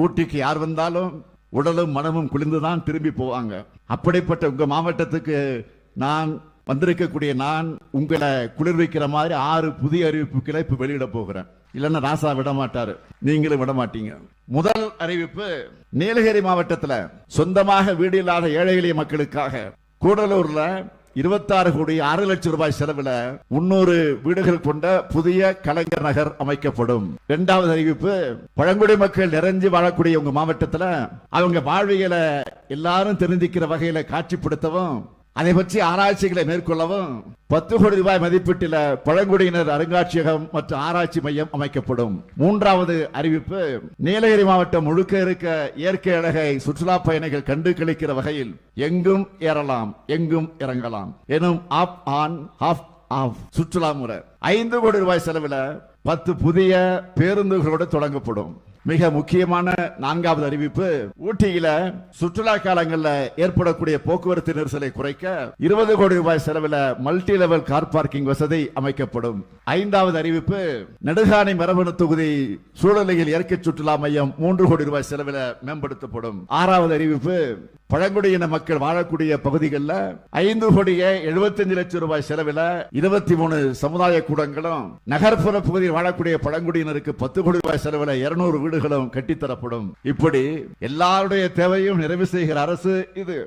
ஊட்டிக்கு யார் வந்தாலும் உடலும் மனமும் குளிர்ந்துதான் திரும்பி போவாங்க. அப்படிப்பட்ட உங்க மாவட்டத்துக்கு நான் வந்திருக்கக்கூடிய நான் உங்களை குளிர்விக்கிற மாதிரி 6 புதிய அறிவிப்புகளை இப்ப வெளியிட போகிறேன். இல்லைன்னா ராசா விட மாட்டாரு, நீங்களும் விட மாட்டீங்க. முதல் அறிவிப்பு, நீலகிரி மாவட்டத்தில் சொந்தமாக வீடு இல்லாத ஏழை எளிய மக்களுக்காக கூடலூர்ல 26 கோடி 6 லட்சம் ரூபாய் செலவில் 300 வீடுகள் கொண்ட புதிய கலைஞர் நகர் அமைக்கப்படும். இரண்டாவது அறிவிப்பு, பழங்குடி மக்கள் நிறைஞ்சு வாழக்கூடிய உங்க மாவட்டத்தில் அவங்க வாழ்வியலை எல்லாரும் தெரிஞ்சுக்கிற வகையில காட்சிப்படுத்தவும் அதை பற்றி ஆராய்ச்சிகளை மேற்கொள்ளவும் 10 கோடி ரூபாய் மதிப்பீட்டில் பழங்குடியினர் அருங்காட்சியகம் மற்றும் ஆராய்ச்சி மையம் அமைக்கப்படும். மூன்றாவது அறிவிப்பு, நீலகிரி மாவட்டம் முழுக்க இருக்க இயற்கை அழகை சுற்றுலா பயணிகள் கண்டு கழிக்கிற வகையில் எங்கும் ஏறலாம் எங்கும் இறங்கலாம் எனும் ஆப் ஆன் ஆஃப் ஆஃப் சுற்றுலா முறை 5 கோடி ரூபாய் செலவில் 10 புதிய பேருந்துகளோடு தொடங்கப்படும். மிக முக்கியமான 4வது அறிவிப்பு, ஊட்டியில சுற்றுலா காலங்களில் ஏற்படக்கூடிய போக்குவரத்து நெரிசலை குறைக்க 20 கோடி ரூபாய் செலவில் மல்டி லெவல் கார் பார்க்கிங் வசதி அமைக்கப்படும். 5வது அறிவிப்பு, நெடுகாணி மரபணு தொகுதி சூழலியல் இயற்கை சுற்றுலா மையம் 3 கோடி ரூபாய் செலவில் மேம்படுத்தப்படும். 6வது அறிவிப்பு, பழங்குடியின மக்கள் வாழக்கூடிய பகுதிகளில் 5 கோடியே 75 லட்சம் ரூபாய் செலவில் 23 சமுதாய கூடங்களும், நகர்ப்புற பகுதியில் வாழக்கூடிய பழங்குடியினருக்கு 10 கோடி ரூபாய் செலவில் 200 வீடுகளும் கட்டித்தரப்படும். இப்படி எல்லாருடைய தேவையும் நிறைவு செய்கிற அரசு இது.